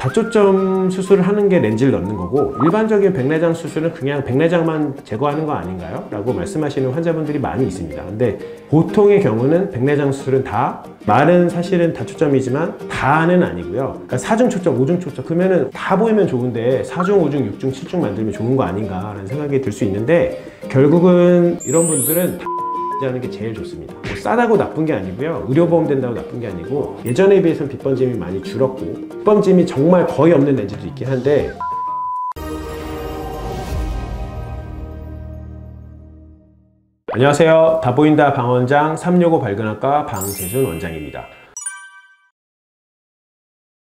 다초점 수술을 하는 게 렌즈를 넣는 거고, 일반적인 백내장 수술은 그냥 백내장만 제거하는 거 아닌가요? 라고 말씀하시는 환자분들이 많이 있습니다. 근데 보통의 경우는 백내장 수술은 다, 말은 사실은 다초점이지만 다는 아니고요. 그러니까 4중 초점, 5중 초점, 그러면은 다 보이면 좋은데 4중, 5중, 6중, 7중 만들면 좋은 거 아닌가라는 생각이 들 수 있는데, 결국은 이런 분들은 하는 게 제일 좋습니다. 뭐 싸다고 나쁜 게 아니고요, 의료보험 된다고 나쁜 게 아니고, 예전에 비해서는 빗번짐이 많이 줄었고, 빗번짐이 정말 거의 없는 렌즈도 있긴 한데, 안녕하세요, 다보인다 방원장 365 발근학과 방재준 원장입니다.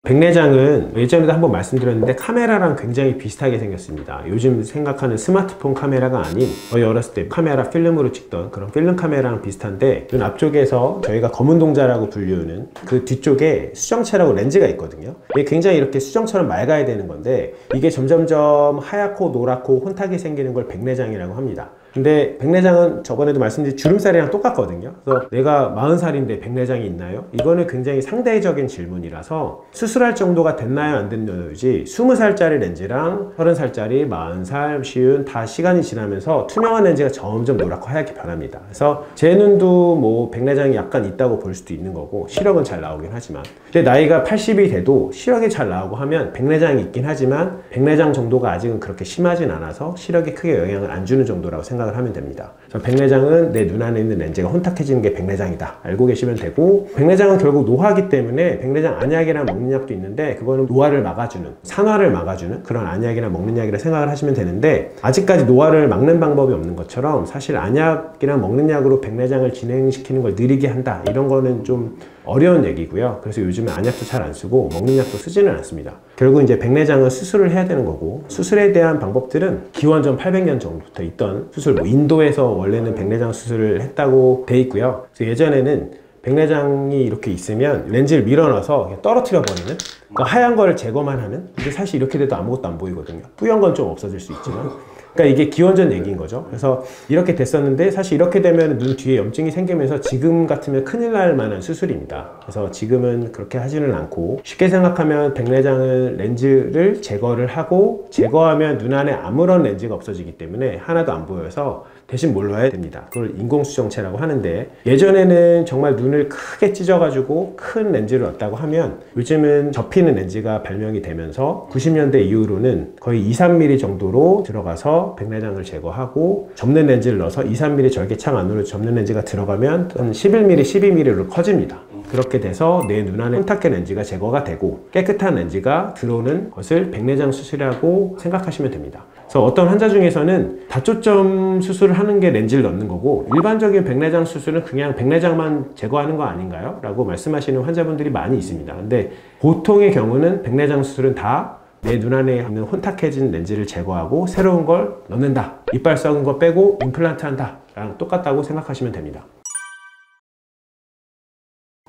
백내장은 예전에도 한번 말씀드렸는데 카메라랑 굉장히 비슷하게 생겼습니다. 요즘 생각하는 스마트폰 카메라가 아닌, 저희 어렸을 때 카메라 필름으로 찍던 그런 필름 카메라랑 비슷한데, 눈 앞쪽에서 저희가 검은 동자라고 불리우는 그 뒤쪽에 수정체라고 렌즈가 있거든요. 이게 굉장히 이렇게 수정처럼 맑아야 되는 건데, 이게 점점점 하얗고 노랗고 혼탁이 생기는 걸 백내장이라고 합니다. 근데 백내장은 저번에도 말씀드린 주름살이랑 똑같거든요. 그래서 내가 40살인데 백내장이 있나요? 이거는 굉장히 상대적인 질문이라서 수술할 정도가 됐나요 안 됐나요지, 20살짜리 렌즈랑 30살짜리, 40살, 50, 다 시간이 지나면서 투명한 렌즈가 점점 노랗고 하얗게 변합니다. 그래서 제 눈도 뭐 백내장이 약간 있다고 볼 수도 있는 거고, 시력은 잘 나오긴 하지만, 근데 나이가 80이 돼도 시력이 잘 나오고 하면 백내장이 있긴 하지만 백내장 정도가 아직은 그렇게 심하진 않아서 시력에 크게 영향을 안 주는 정도라고 생각을 하면 됩니다. 그래서 백내장은 내 눈 안에 있는 렌즈가 혼탁해지는 게 백내장이다, 알고 계시면 되고, 백내장은 결국 노화기 때문에 백내장 안약이랑 먹는 약도 있는데, 그거는 노화를 막아주는, 산화를 막아주는 그런 안약이나 먹는 약이라 생각을 하시면 되는데, 아직까지 노화를 막는 방법이 없는 것처럼 사실 안약이랑 먹는 약으로 백내장을 진행시키는 걸 느리게 한다, 이런 거는 좀 어려운 얘기고요. 그래서 요즘에 안약도 잘 안 쓰고 먹는 약도 쓰지는 않습니다. 결국 이제 백내장은 수술을 해야 되는 거고, 수술에 대한 방법들은 기원전 800년 전부터 있던 수술, 뭐 인도에서 원래는 백내장 수술을 했다고 돼 있고요. 그래서 예전에는 백내장이 이렇게 있으면 렌즈를 밀어넣어서 그냥 떨어뜨려 버리는, 그 하얀 거를 제거만 하는. 근데 사실 이렇게 돼도 아무것도 안 보이거든요. 뿌연 건 좀 없어질 수 있지만, 그러니까 이게 기원전 얘기인 거죠. 그래서 이렇게 됐었는데, 사실 이렇게 되면 눈 뒤에 염증이 생기면서 지금 같으면 큰일 날 만한 수술입니다. 그래서 지금은 그렇게 하지는 않고, 쉽게 생각하면 백내장은 렌즈를 제거를 하고, 제거하면 눈 안에 아무런 렌즈가 없어지기 때문에 하나도 안 보여서 대신 뭘로 해야 됩니다. 그걸 인공수정체라고 하는데, 예전에는 정말 눈을 크게 찢어가지고 큰 렌즈를 넣었다고 하면, 요즘은 접히는 렌즈가 발명이 되면서 90년대 이후로는 거의 2-3mm 정도로 들어가서 백내장을 제거하고, 접는 렌즈를 넣어서 2-3mm 절개창 안으로 접는 렌즈가 들어가면 한 11mm, 12mm로 커집니다. 그렇게 돼서 내 눈 안에 혼탁한 렌즈가 제거가 되고 깨끗한 렌즈가 들어오는 것을 백내장 수술이라고 생각하시면 됩니다. 그래서 어떤 환자 중에서는 다초점 수술을 하는 게 렌즈를 넣는 거고, 일반적인 백내장 수술은 그냥 백내장만 제거하는 거 아닌가요? 라고 말씀하시는 환자분들이 많이 있습니다. 근데 보통의 경우는 백내장 수술은 다 내 눈 안에 있는 혼탁해진 렌즈를 제거하고 새로운 걸 넣는다, 이빨 썩은 거 빼고 임플란트 한다 랑 똑같다고 생각하시면 됩니다.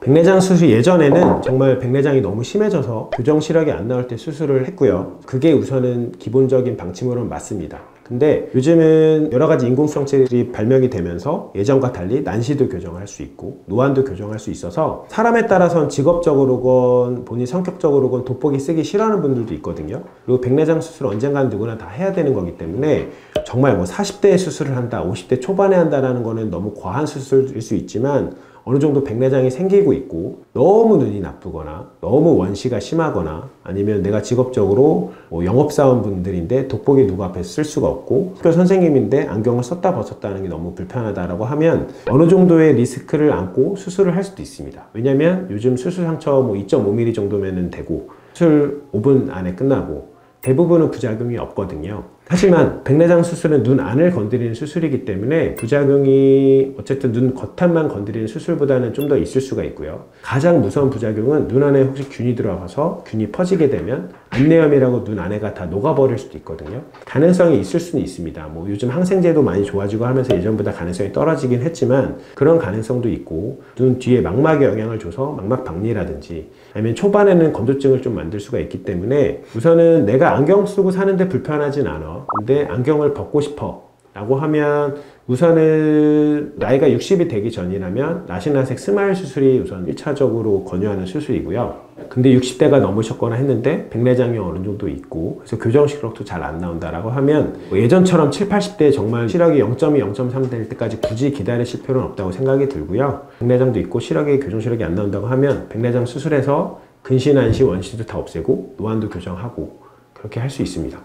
백내장 수술, 예전에는 정말 백내장이 너무 심해져서 교정 시력이 안 나올 때 수술을 했고요. 그게 우선은 기본적인 방침으로는 맞습니다. 근데 요즘은 여러 가지 인공수정체들이 발명이 되면서 예전과 달리 난시도 교정할 수 있고 노안도 교정할 수 있어서, 사람에 따라서는 직업적으로건 본인 성격적으로건 돋보기 쓰기 싫어하는 분들도 있거든요. 그리고 백내장 수술 언젠가는 누구나 다 해야 되는 거기 때문에, 정말 뭐 40대에 수술을 한다, 50대 초반에 한다라는 거는 너무 과한 수술일 수 있지만, 어느 정도 백내장이 생기고 있고 너무 눈이 나쁘거나 너무 원시가 심하거나, 아니면 내가 직업적으로 뭐 영업사원분들인데 돋보기 누구 앞에서 쓸 수가 없고 학교 선생님인데 안경을 썼다 벗었다는 게 너무 불편하다라고 하면 어느 정도의 리스크를 안고 수술을 할 수도 있습니다. 왜냐면 요즘 수술 상처 뭐 2.5mm 정도면 되고 수술 5분 안에 끝나고 대부분은 부작용이 없거든요. 하지만 백내장 수술은 눈 안을 건드리는 수술이기 때문에 부작용이 어쨌든 눈 겉안만 건드리는 수술보다는 좀 더 있을 수가 있고요. 가장 무서운 부작용은 눈 안에 혹시 균이 들어가서 균이 퍼지게 되면 안내염이라고 눈 안에가 다 녹아버릴 수도 있거든요. 가능성이 있을 수는 있습니다. 뭐 요즘 항생제도 많이 좋아지고 하면서 예전보다 가능성이 떨어지긴 했지만, 그런 가능성도 있고, 눈 뒤에 망막에 영향을 줘서 망막 박리라든지, 아니면 초반에는 건조증을 좀 만들 수가 있기 때문에, 우선은 내가 안경 쓰고 사는데 불편하진 않아, 근데 안경을 벗고 싶어 라고 하면 우선은 나이가 60이 되기 전이라면 라식라섹 스마일 수술이 우선 1차적으로 권유하는 수술이고요. 근데 60대가 넘으셨거나 했는데 백내장이 어느 정도 있고 그래서 교정 시력도 잘 안 나온다라고 하면 예전처럼 7, 80대 정말 시력이 0.2, 0.3 될 때까지 굳이 기다리실 필요는 없다고 생각이 들고요. 백내장도 있고 시력이 교정 시력이 안 나온다고 하면 백내장 수술해서 근시, 난시, 원시도 다 없애고 노안도 교정하고 그렇게 할 수 있습니다.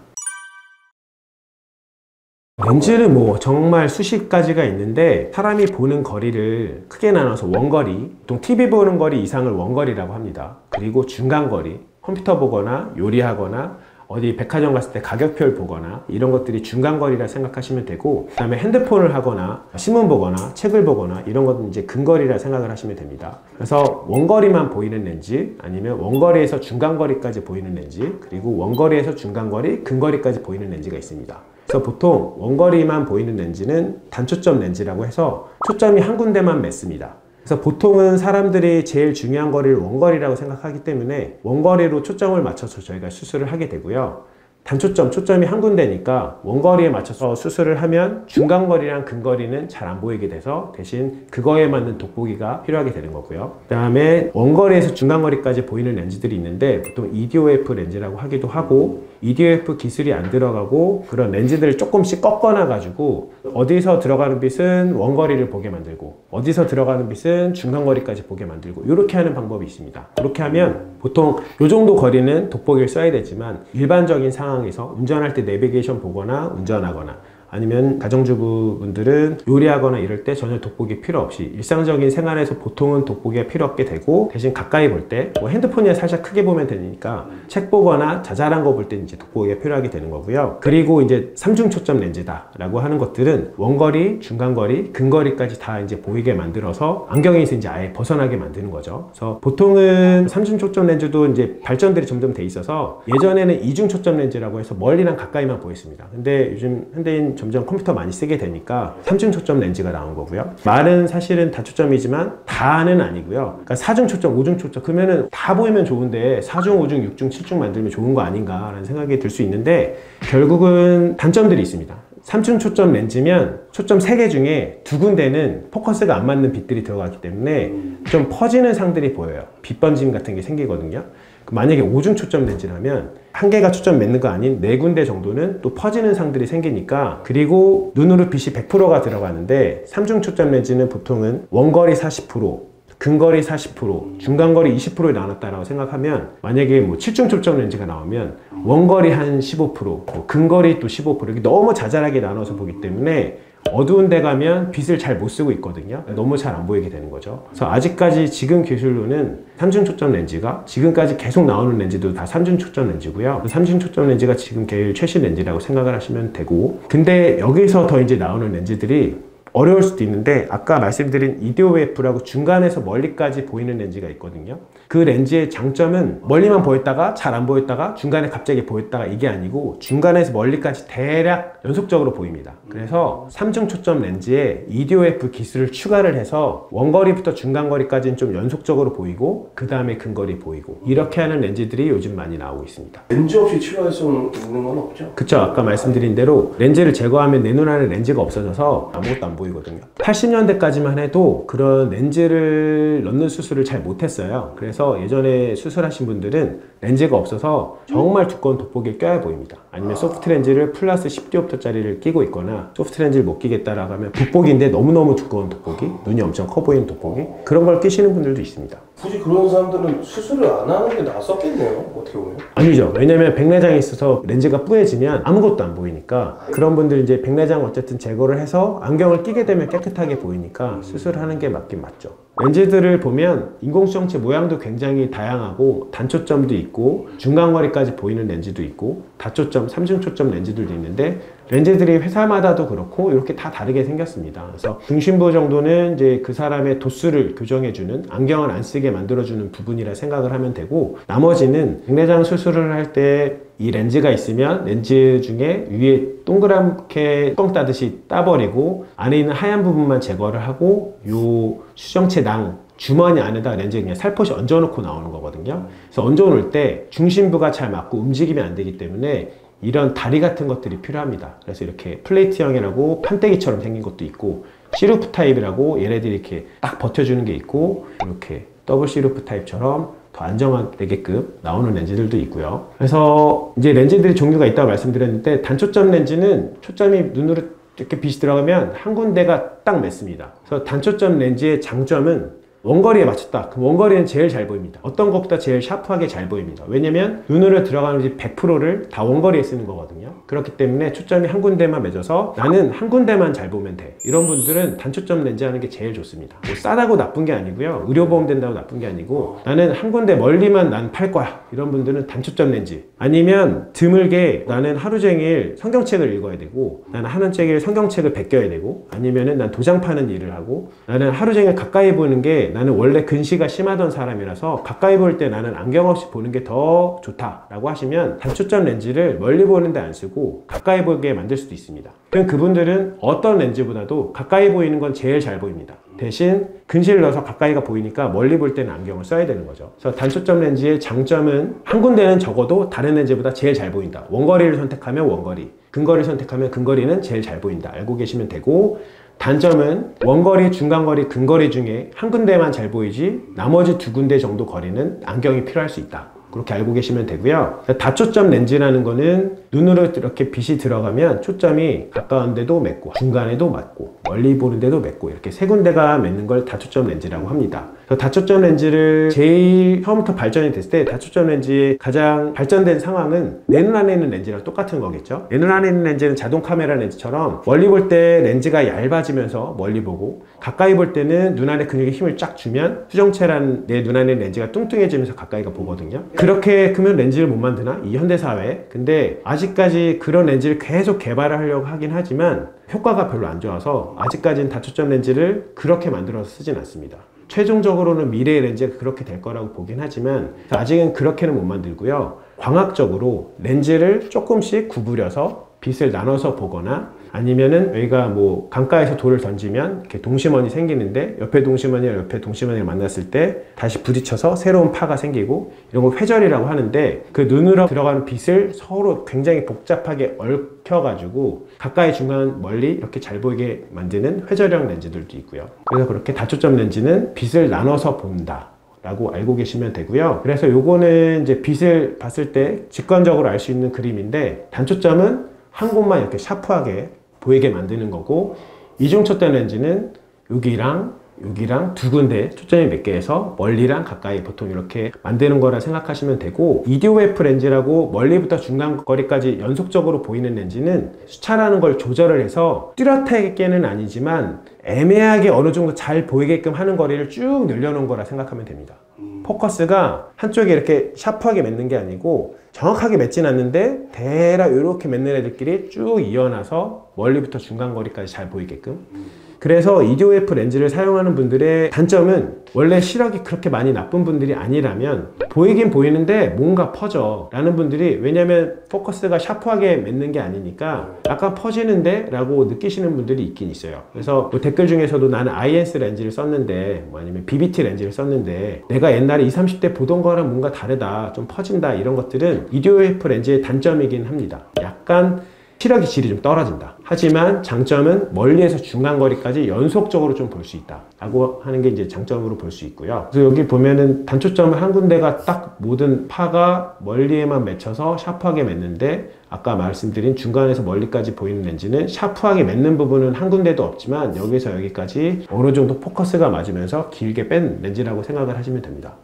렌즈는 뭐 정말 수십 가지가 있는데 사람이 보는 거리를 크게 나눠서 원거리, 보통 TV 보는 거리 이상을 원거리라고 합니다. 그리고 중간거리, 컴퓨터 보거나 요리하거나 어디 백화점 갔을 때 가격표를 보거나 이런 것들이 중간거리라 생각하시면 되고, 그 다음에 핸드폰을 하거나 신문 보거나 책을 보거나 이런 것은 이제 근거리라 생각을 하시면 됩니다. 그래서 원거리만 보이는 렌즈, 아니면 원거리에서 중간거리까지 보이는 렌즈, 그리고 원거리에서 중간거리, 근거리까지 보이는 렌즈가 있습니다. 그래서 보통 원거리만 보이는 렌즈는 단초점 렌즈라고 해서 초점이 한 군데만 맺습니다. 그래서 보통은 사람들이 제일 중요한 거리를 원거리라고 생각하기 때문에 원거리로 초점을 맞춰서 저희가 수술을 하게 되고요. 단초점, 초점이 한 군데니까 원거리에 맞춰서 수술을 하면 중간거리랑 근거리는 잘 안 보이게 돼서 대신 그거에 맞는 돋보기가 필요하게 되는 거고요. 그 다음에 원거리에서 중간거리까지 보이는 렌즈들이 있는데 보통 EDOF 렌즈라고 하기도 하고, EDOF 기술이 안 들어가고 그런 렌즈들을 조금씩 꺾어놔 가지고 어디서 들어가는 빛은 원거리를 보게 만들고 어디서 들어가는 빛은 중간거리까지 보게 만들고 이렇게 하는 방법이 있습니다. 그렇게 하면 보통 이 정도 거리는 돋보기를 써야 되지만 일반적인 상황에서 운전할 때 내비게이션 보거나 운전하거나 아니면 가정주부분들은 요리하거나 이럴 때 전혀 돋보기 필요 없이 일상적인 생활에서 보통은 돋보기가 필요 없게 되고, 대신 가까이 볼 때 뭐 핸드폰이나 살짝 크게 보면 되니까 책 보거나 자잘한 거 볼 때 이제 돋보기가 필요하게 되는 거고요. 그리고 이제 삼중 초점 렌즈다 라고 하는 것들은 원거리, 중간거리, 근거리까지 다 이제 보이게 만들어서 안경에서 이제 아예 벗어나게 만드는 거죠. 그래서 보통은 삼중 초점 렌즈도 이제 발전들이 점점 돼 있어서 예전에는 이중 초점 렌즈라고 해서 멀리랑 가까이만 보였습니다. 근데 요즘 현대인 점점 컴퓨터 많이 쓰게 되니까 3중 초점 렌즈가 나온 거고요. 말은 사실은 다초점이지만 다는 아니고요. 그러니까 4중 초점, 5중 초점, 그러면은 다 보이면 좋은데 4중, 5중, 6중, 7중 만들면 좋은 거 아닌가라는 생각이 들 수 있는데, 결국은 단점들이 있습니다. 3중 초점 렌즈면 초점 3개 중에 2군데는 포커스가 안 맞는 빛들이 들어가기 때문에 좀 퍼지는 상들이 보여요. 빛 번짐 같은 게 생기거든요. 만약에 5중 초점 렌즈라면 한 개가 초점 맺는 거 아닌 4군데 정도는 또 퍼지는 상들이 생기니까, 그리고 눈으로 빛이 100%가 들어가는데 3중 초점 렌즈는 보통은 원거리 40%, 근거리 40%, 중간거리 20%에 나눴다라고 생각하면, 만약에 뭐 7중 초점 렌즈가 나오면 원거리 한 15%, 뭐 근거리 또 15%, 이렇게 너무 자잘하게 나눠서 보기 때문에 어두운 데 가면 빛을 잘 못 쓰고 있거든요. 너무 잘 안 보이게 되는 거죠. 그래서 아직까지 지금 기술로는 3중 초점 렌즈가, 지금까지 계속 나오는 렌즈도 다 3중 초점 렌즈고요. 3중 초점 렌즈가 지금 제일 최신 렌즈라고 생각을 하시면 되고, 근데 여기서 더 이제 나오는 렌즈들이 어려울 수도 있는데, 아까 말씀드린 EDOF라고 중간에서 멀리까지 보이는 렌즈가 있거든요. 그 렌즈의 장점은 멀리만 보였다가 잘 안 보였다가 중간에 갑자기 보였다가 이게 아니고 중간에서 멀리까지 대략 연속적으로 보입니다. 그래서 3중 초점 렌즈에 EDOF 기술을 추가를 해서 원거리부터 중간거리까지는 좀 연속적으로 보이고 그 다음에 근거리 보이고, 이렇게 하는 렌즈들이 요즘 많이 나오고 있습니다. 렌즈 없이 치료할 수 있는 건 없죠? 그쵸. 아까 말씀드린 대로 렌즈를 제거하면 내 눈 안에 렌즈가 없어져서 아무것도 안 보이거든요. 80년대까지만 해도 그런 렌즈를 넣는 수술을 잘 못했어요. 그래서 예전에 수술하신 분들은 렌즈가 없어서 정말 두꺼운 돋보기를 껴야 보입니다. 아니면 소프트 렌즈를 플러스 10디옵터짜리를 끼고 있거나, 소프트 렌즈를 못 끼겠다라고 하면 돋보기인데 너무너무 두꺼운 돋보기, 눈이 엄청 커 보이는 돋보기, 그런 걸 끼시는 분들도 있습니다. 굳이 그런 사람들은 수술을 안 하는 게 낫었겠네요, 어떻게 보면. 아니죠. 왜냐면 백내장이 있어서 렌즈가 뿌얘지면 아무것도 안 보이니까, 그런 분들 이제 백내장 어쨌든 제거를 해서 안경을 끼게 되면 깨끗하게 보이니까 수술하는 게 맞긴 맞죠. 렌즈들을 보면 인공수정체 모양도 굉장히 다양하고 단초점도 있고 중간거리까지 보이는 렌즈도 있고 다초점, 3중 초점 렌즈들도 있는데, 렌즈들이 회사마다도 그렇고 이렇게 다 다르게 생겼습니다. 그래서 중심부 정도는 이제 그 사람의 도수를 교정해주는, 안경을 안 쓰게 만들어주는 부분이라 생각을 하면 되고, 나머지는 백내장 수술을 할 때 이 렌즈가 있으면 렌즈 중에 위에 동그랗게 뚜껑 따듯이 따버리고 안에 있는 하얀 부분만 제거를 하고 요 수정체 낭 주머니 안에다 렌즈 그냥 살포시 얹어놓고 나오는 거거든요. 그래서 얹어놓을 때 중심부가 잘 맞고 움직이면 안 되기 때문에 이런 다리 같은 것들이 필요합니다. 그래서 이렇게 플레이트형이라고 판때기처럼 생긴 것도 있고, 시루프 타입이라고 얘네들이 이렇게 딱 버텨주는 게 있고, 이렇게 더블 시루프 타입처럼 더 안정되게끔 나오는 렌즈들도 있고요. 그래서 이제 렌즈들이 종류가 있다고 말씀드렸는데, 단초점 렌즈는 초점이 눈으로 이렇게 빛이 들어가면 한 군데가 딱 맺습니다. 그래서 단초점 렌즈의 장점은 원거리에 맞췄다. 그럼 원거리는 제일 잘 보입니다. 어떤 것보다 제일 샤프하게 잘 보입니다. 왜냐면 눈으로 들어가는 100%를 다 원거리에 쓰는 거거든요. 그렇기 때문에 초점이 한 군데만 맺어서 나는 한 군데만 잘 보면 돼. 이런 분들은 단초점 렌즈 하는 게 제일 좋습니다. 뭐 싸다고 나쁜 게 아니고요. 의료보험 된다고 나쁜 게 아니고, 나는 한 군데 멀리만 난 팔 거야. 이런 분들은 단초점 렌즈. 아니면 드물게 나는 하루 종일 성경책을 읽어야 되고, 나는 하루 종일 성경책을 베껴야 되고, 아니면은 난 도장 파는 일을 하고, 나는 하루 종일 가까이 보는 게, 나는 원래 근시가 심하던 사람이라서 가까이 볼 때 나는 안경 없이 보는 게 더 좋다라고 하시면 단초점 렌즈를 멀리 보는데 안 쓰고 가까이 보게 만들 수도 있습니다. 그럼 그분들은 어떤 렌즈보다도 가까이 보이는 건 제일 잘 보입니다. 대신 근시를 넣어서 가까이가 보이니까 멀리 볼 때는 안경을 써야 되는 거죠. 그래서 단초점 렌즈의 장점은 한 군데는 적어도 다른 렌즈보다 제일 잘 보인다. 원거리를 선택하면 원거리, 근거리를 선택하면 근거리는 제일 잘 보인다. 알고 계시면 되고, 단점은 원거리, 중간거리, 근거리 중에 한 군데만 잘 보이지 나머지 두 군데 정도 거리는 안경이 필요할 수 있다. 그렇게 알고 계시면 되고요. 다초점 렌즈라는 거는 눈으로 이렇게 빛이 들어가면 초점이 가까운데도 맺고, 중간에도 맞고, 멀리 보는데도 맺고, 이렇게 세 군데가 맺는 걸 다초점 렌즈라고 합니다. 다초점 렌즈를 제일 처음부터 발전이 됐을 때 다초점 렌즈의 가장 발전된 상황은 내 눈 안에 있는 렌즈랑 똑같은 거겠죠. 내 눈 안에 있는 렌즈는 자동 카메라 렌즈처럼 멀리 볼 때 렌즈가 얇아지면서 멀리 보고, 가까이 볼 때는 눈 안에 근육에 힘을 쫙 주면 수정체라는 내 눈 안에 있는 렌즈가 뚱뚱해지면서 가까이가 보거든요. 그렇게 크면 렌즈를 못 만드나? 이 현대사회에. 근데 아직까지 그런 렌즈를 계속 개발을 하려고 하긴 하지만 효과가 별로 안 좋아서 아직까지는 다초점 렌즈를 그렇게 만들어서 쓰진 않습니다. 최종적으로는 미래의 렌즈가 그렇게 될 거라고 보긴 하지만 아직은 그렇게는 못 만들고요. 광학적으로 렌즈를 조금씩 구부려서 빛을 나눠서 보거나, 아니면은 여기가 뭐 강가에서 돌을 던지면 이렇게 동심원이 생기는데 옆에 동심원이랑 옆에 동심원을 만났을 때 다시 부딪혀서 새로운 파가 생기고, 이런 걸 회절이라고 하는데, 그 눈으로 들어가는 빛을 서로 굉장히 복잡하게 얽혀가지고 가까이, 중간, 멀리 이렇게 잘 보이게 만드는 회절형 렌즈들도 있고요. 그래서 그렇게 다초점 렌즈는 빛을 나눠서 본다 라고 알고 계시면 되고요. 그래서 요거는 이제 빛을 봤을 때 직관적으로 알 수 있는 그림인데, 단초점은 한 곳만 이렇게 샤프하게 보이게 만드는 거고, 이중초점 렌즈는 여기랑 여기랑 두 군데 초점이 몇 개에서 멀리랑 가까이 보통 이렇게 만드는 거라 생각하시면 되고, EDOF 렌즈라고 멀리부터 중간거리까지 연속적으로 보이는 렌즈는 수차라는 걸 조절을 해서 뚜렷하게는 아니지만 애매하게 어느 정도 잘 보이게끔 하는 거리를 쭉 늘려놓은 거라 생각하면 됩니다. 포커스가 한쪽에 이렇게 샤프하게 맺는 게 아니고 정확하게 맺진 않는데 대략 이렇게 맺는 애들끼리 쭉 이어나서 멀리부터 중간거리까지 잘 보이게끔. 그래서 EDOF 렌즈를 사용하는 분들의 단점은 원래 시력이 그렇게 많이 나쁜 분들이 아니라면 보이긴 보이는데 뭔가 퍼져 라는 분들이, 왜냐면 포커스가 샤프하게 맺는 게 아니니까 약간 퍼지는데 라고 느끼시는 분들이 있긴 있어요. 그래서 뭐 댓글 중에서도 나는 IS 렌즈를 썼는데, 뭐 아니면 BBT 렌즈를 썼는데 내가 옛날에 20, 30대 보던 거랑 뭔가 다르다, 좀 퍼진다, 이런 것들은 EDOF 렌즈의 단점이긴 합니다. 약간 시력의 질이 좀 떨어진다. 하지만 장점은 멀리에서 중간거리까지 연속적으로 좀 볼 수 있다 라고 하는 게 이제 장점으로 볼 수 있고요. 그래서 여기 보면은 단초점을 한 군데가 딱 모든 파가 멀리에만 맺혀서 샤프하게 맺는데, 아까 말씀드린 중간에서 멀리까지 보이는 렌즈는 샤프하게 맺는 부분은 한 군데도 없지만 여기서 여기까지 어느 정도 포커스가 맞으면서 길게 뺀 렌즈라고 생각을 하시면 됩니다.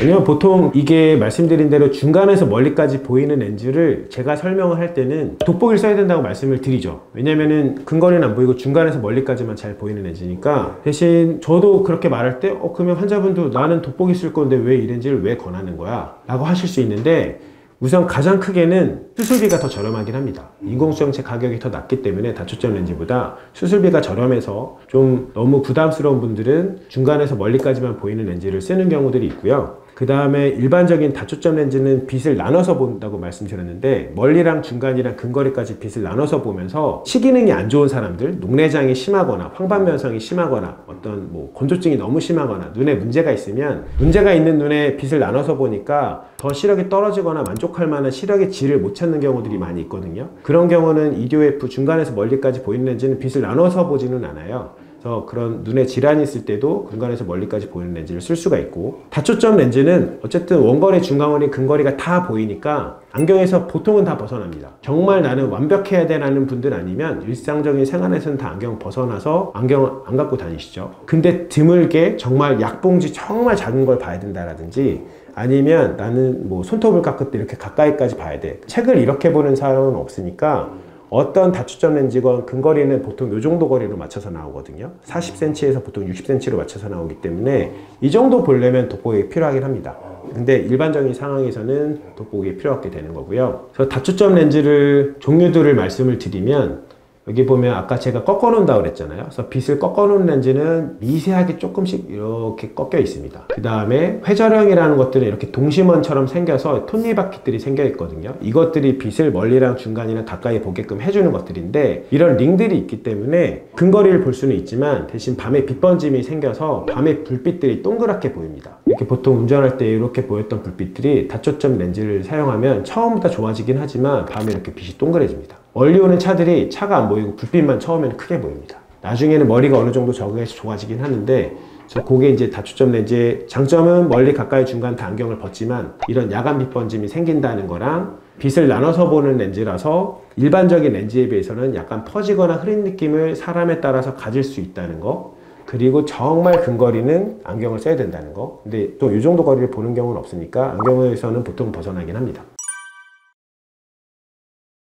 왜냐면 보통 이게 말씀드린 대로 중간에서 멀리까지 보이는 렌즈를 제가 설명을 할 때는 돋보기를 써야 된다고 말씀을 드리죠. 왜냐면은 근거리는 안 보이고 중간에서 멀리까지만 잘 보이는 렌즈니까. 대신 저도 그렇게 말할 때 그러면 환자분도 나는 돋보기 쓸 건데 왜 이 렌즈를 왜 권하는 거야? 라고 하실 수 있는데, 우선 가장 크게는 수술비가 더 저렴하긴 합니다. 인공수정체 가격이 더 낮기 때문에 다초점 렌즈보다 수술비가 저렴해서 좀 너무 부담스러운 분들은 중간에서 멀리까지만 보이는 렌즈를 쓰는 경우들이 있고요. 그 다음에 일반적인 다초점 렌즈는 빛을 나눠서 본다고 말씀드렸는데 멀리랑 중간이랑 근거리까지 빛을 나눠서 보면서 시기능이 안 좋은 사람들, 녹내장이 심하거나 황반변성이 심하거나 어떤 뭐 건조증이 너무 심하거나 눈에 문제가 있으면 문제가 있는 눈에 빛을 나눠서 보니까 더 시력이 떨어지거나 만족할 만한 시력의 질을 못 찾는 경우들이 많이 있거든요. 그런 경우는 EDOF 중간에서 멀리까지 보이는 렌즈는 빛을 나눠서 보지는 않아요. 그래서 그런 눈에 질환이 있을 때도 근간에서 멀리까지 보이는 렌즈를 쓸 수가 있고, 다초점 렌즈는 어쨌든 원거리, 중간거리, 근거리가 다 보이니까 안경에서 보통은 다 벗어납니다. 정말 나는 완벽해야 되는 분들 아니면 일상적인 생활에서는 다 안경 벗어나서 안경 안 갖고 다니시죠. 근데 드물게 정말 약봉지 정말 작은 걸 봐야 된다라든지 아니면 나는 뭐 손톱을 깎을 때 이렇게 가까이까지 봐야 돼, 책을 이렇게 보는 사람은 없으니까 어떤 다초점 렌즈건 근거리는 보통 이 정도 거리로 맞춰서 나오거든요. 40cm에서 보통 60cm로 맞춰서 나오기 때문에 이 정도 보려면 돋보기가 필요하긴 합니다. 근데 일반적인 상황에서는 돋보기가 필요 없게 되는 거고요. 그래서 다초점 렌즈를 종류들을 말씀을 드리면, 여기 보면 아까 제가 꺾어 놓는다고 그랬잖아요. 그래서 빛을 꺾어 놓은 렌즈는 미세하게 조금씩 이렇게 꺾여 있습니다. 그 다음에 회절형이라는 것들은 이렇게 동심원처럼 생겨서 톱니바퀴들이 생겨 있거든요. 이것들이 빛을 멀리랑 중간이랑 가까이 보게끔 해주는 것들인데, 이런 링들이 있기 때문에 근거리를 볼 수는 있지만 대신 밤에 빛 번짐이 생겨서 밤에 불빛들이 동그랗게 보입니다. 이렇게 보통 운전할 때 이렇게 보였던 불빛들이 다초점 렌즈를 사용하면 처음부터 좋아지긴 하지만 밤에 이렇게 빛이 동그래집니다. 멀리 오는 차들이 차가 안 보이고 불빛만 처음에는 크게 보입니다. 나중에는 머리가 어느 정도 적응해서 좋아지긴 하는데, 그게 이제 다초점 렌즈의 장점은 멀리, 가까이, 중간 다 안경을 벗지만 이런 야간 빛 번짐이 생긴다는 거랑, 빛을 나눠서 보는 렌즈라서 일반적인 렌즈에 비해서는 약간 퍼지거나 흐린 느낌을 사람에 따라서 가질 수 있다는 거, 그리고 정말 근거리는 안경을 써야 된다는 거. 근데 또 이 정도 거리를 보는 경우는 없으니까 안경에서는 보통 벗어나긴 합니다.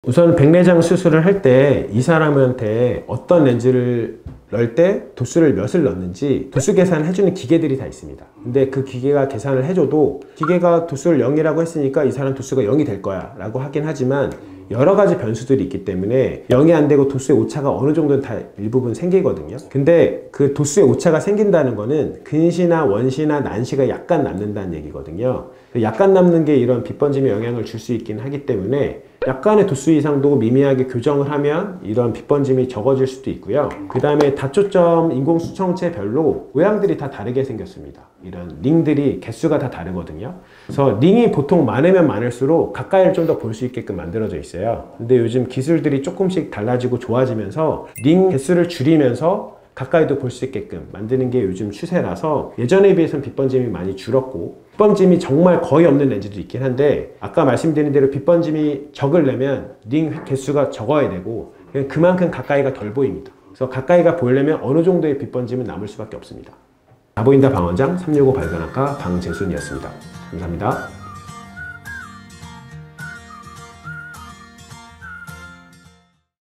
우선 백내장 수술을 할 때 이 사람한테 어떤 렌즈를 넣을 때 도수를 몇을 넣는지 도수 계산을 해주는 기계들이 다 있습니다. 근데 그 기계가 계산을 해줘도 기계가 도수를 0이라고 했으니까 이 사람 도수가 0이 될 거야 라고 하긴 하지만 여러 가지 변수들이 있기 때문에 0이 안 되고 도수의 오차가 어느 정도는 다 일부분 생기거든요. 근데 그 도수의 오차가 생긴다는 거는 근시나 원시나 난시가 약간 남는다는 얘기거든요. 약간 남는 게 이런 빛 번짐에 영향을 줄 수 있긴 하기 때문에 약간의 도수 이상도 미미하게 교정을 하면 이런 빛 번짐이 적어질 수도 있고요. 그 다음에 다초점 인공수청체별로 모양들이 다 다르게 생겼습니다. 이런 링들이 개수가 다 다르거든요. 그래서 링이 보통 많으면 많을수록 가까이를 좀 더 볼 수 있게끔 만들어져 있어요. 근데 요즘 기술들이 조금씩 달라지고 좋아지면서 링 개수를 줄이면서 가까이도 볼 수 있게끔 만드는 게 요즘 추세라서 예전에 비해서는 빛 번짐이 많이 줄었고, 빛 번짐이 정말 거의 없는 렌즈도 있긴 한데 아까 말씀드린 대로 빛 번짐이 적으려면 링 개수가 적어야 되고 그만큼 가까이가 덜 보입니다. 그래서 가까이가 보이려면 어느 정도의 빛 번짐은 남을 수밖에 없습니다. 다 보인다 방원장 365 발견학과 방재순이었습니다. 감사합니다.